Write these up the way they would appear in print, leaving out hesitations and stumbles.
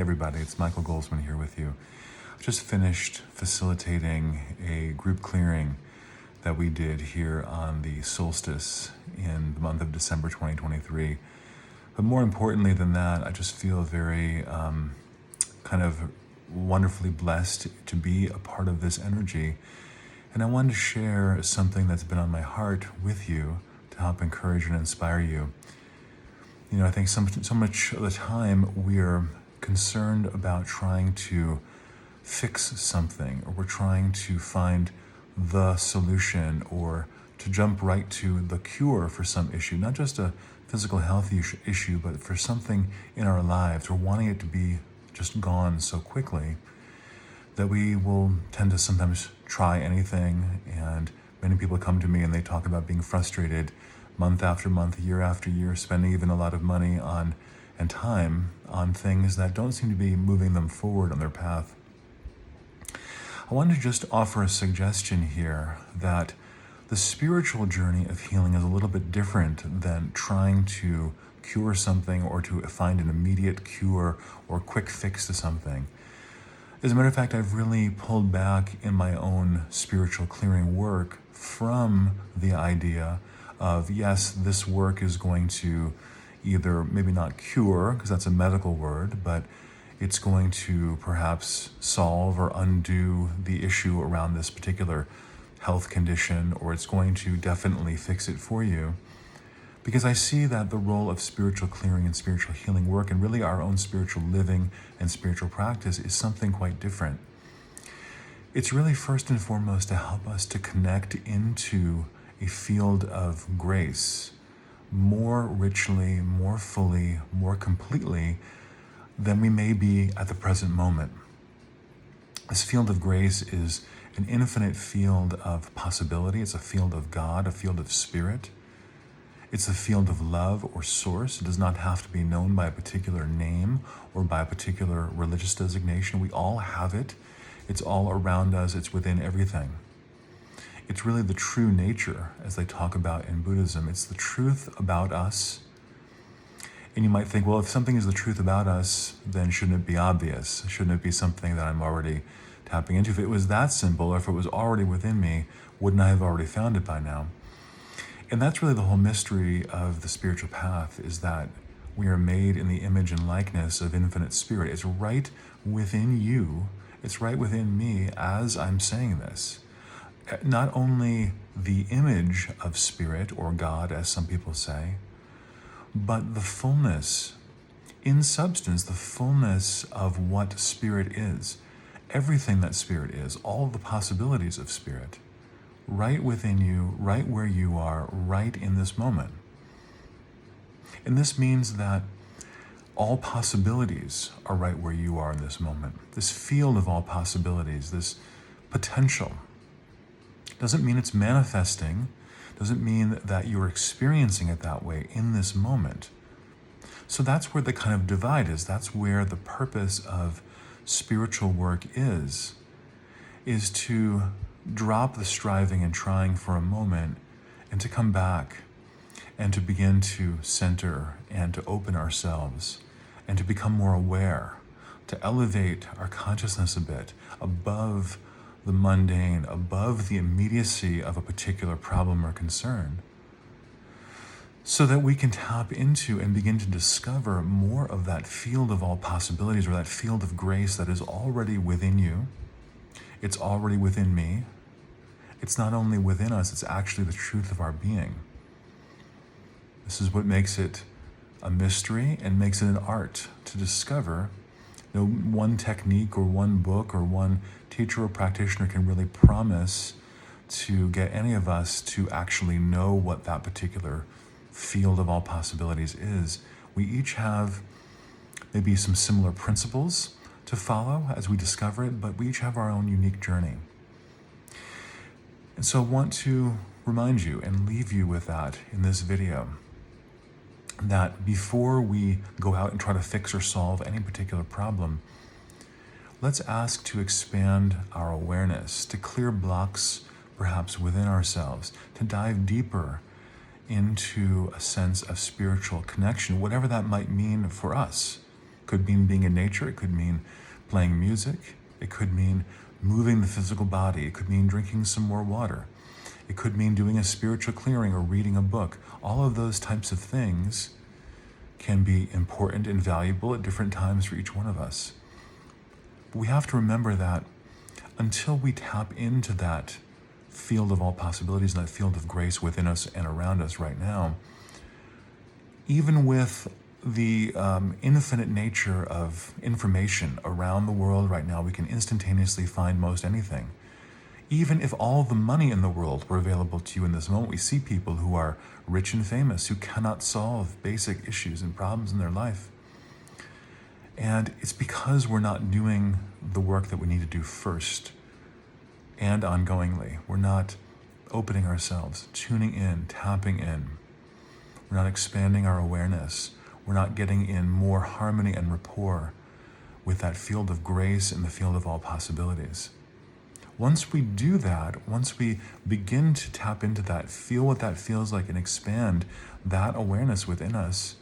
Everybody, it's Michael Goldsman here with you. I've just finished facilitating a group clearing that we did here on the solstice in the month of December 2023. But more importantly than that, I just feel very kind of wonderfully blessed to be a part of this energy. And I wanted to share something that's been on my heart with you to help encourage and inspire you. You know, I think so much of the time we're concerned about trying to fix something, or we're trying to find the solution, or to jump right to the cure for some issue, not just a physical health issue, but for something in our lives. We're wanting it to be just gone so quickly that we will tend to sometimes try anything. And many people come to me and they talk about being frustrated month after month, year after year, spending even a lot of money on and time on things that don't seem to be moving them forward on their path. I wanted to just offer a suggestion here that the spiritual journey of healing is a little bit different than trying to cure something or to find an immediate cure or quick fix to something. As a matter of fact, I've really pulled back in my own spiritual clearing work from the idea of, yes, this work is going to either maybe not cure, because that's a medical word, but it's going to perhaps solve or undo the issue around this particular health condition, or it's going to definitely fix it for you. Because I see that the role of spiritual clearing and spiritual healing work, and really our own spiritual living and spiritual practice, is something quite different. It's really first and foremost to help us to connect into a field of grace more richly, more fully, more completely than we may be at the present moment. This field of grace is an infinite field of possibility. It's a field of God, a field of spirit. It's a field of love or source. It does not have to be known by a particular name or by a particular religious designation. We all have it. It's all around us. It's within everything. It's really the true nature, as they talk about in Buddhism. It's the truth about us. And you might think, well, if something is the truth about us, then shouldn't it be obvious? Shouldn't it be something that I'm already tapping into? If it was that simple, or if it was already within me, wouldn't I have already found it by now? And that's really the whole mystery of the spiritual path, is that we are made in the image and likeness of infinite spirit. It's right within you. It's right within me as I'm saying this. Not only the image of spirit or God, as some people say, but the fullness, in substance, the fullness of what spirit is. Everything that spirit is, all the possibilities of spirit, right within you, right where you are, right in this moment. And this means that all possibilities are right where you are in this moment. This field of all possibilities, this potential, doesn't mean it's manifesting, doesn't mean that you're experiencing it that way in this moment. So that's where the kind of divide is. That's where the purpose of spiritual work is to drop the striving and trying for a moment and to come back and to begin to center and to open ourselves and to become more aware, to elevate our consciousness a bit above the mundane, above the immediacy of a particular problem or concern, so that we can tap into and begin to discover more of that field of all possibilities, or that field of grace that is already within you. It's already within me. It's not only within us, it's actually the truth of our being. This is what makes it a mystery and makes it an art to discover. No one technique or one book or one teacher or practitioner can really promise to get any of us to actually know what that particular field of all possibilities is. We each have maybe some similar principles to follow as we discover it, but we each have our own unique journey. And so I want to remind you and leave you with that in this video, that before we go out and try to fix or solve any particular problem, let's ask to expand our awareness, to clear blocks perhaps within ourselves, to dive deeper into a sense of spiritual connection, whatever that might mean for us. could mean being in nature. It could mean playing music. It could mean moving the physical body. It could mean drinking some more water. It could mean doing a spiritual clearing or reading a book. All of those types of things can be important and valuable at different times for each one of us. But we have to remember that until we tap into that field of all possibilities and that field of grace within us and around us right now, even with the infinite nature of information around the world right now, we can instantaneously find most anything. Even if all the money in the world were available to you in this moment, we see people who are rich and famous who cannot solve basic issues and problems in their life. And it's because we're not doing the work that we need to do first and ongoingly. We're not opening ourselves, tuning in, tapping in. We're not expanding our awareness. We're not getting in more harmony and rapport with that field of grace and the field of all possibilities. Once we do that, once we begin to tap into that, feel what that feels like and expand that awareness within us,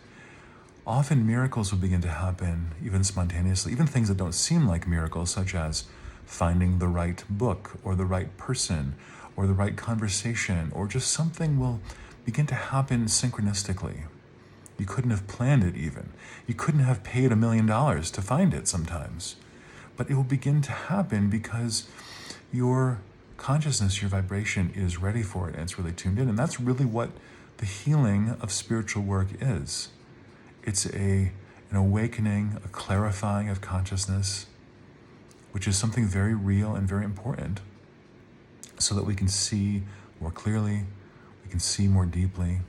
often miracles will begin to happen, even spontaneously, even things that don't seem like miracles, such as finding the right book or the right person or the right conversation, or just something will begin to happen synchronistically. You couldn't have planned it even. You couldn't have paid $1 million to find it sometimes. But it will begin to happen because your consciousness, your vibration is ready for it and it's really tuned in. And that's really what the healing of spiritual work is. It's an awakening, a clarifying of consciousness, which is something very real and very important, so that we can see more clearly, we can see more deeply,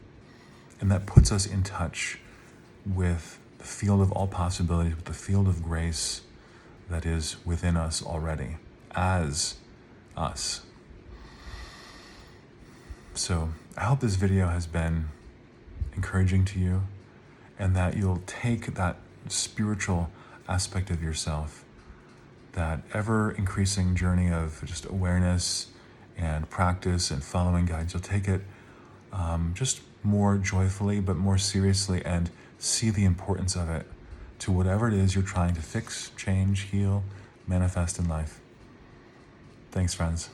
and that puts us in touch with the field of all possibilities, with the field of grace that is within us already, as us. So I hope this video has been encouraging to you, and that you'll take that spiritual aspect of yourself, that ever increasing journey of just awareness and practice and following guides, you'll take it just more joyfully, but more seriously, and see the importance of it to whatever it is you're trying to fix, change, heal, manifest in life. Thanks, friends.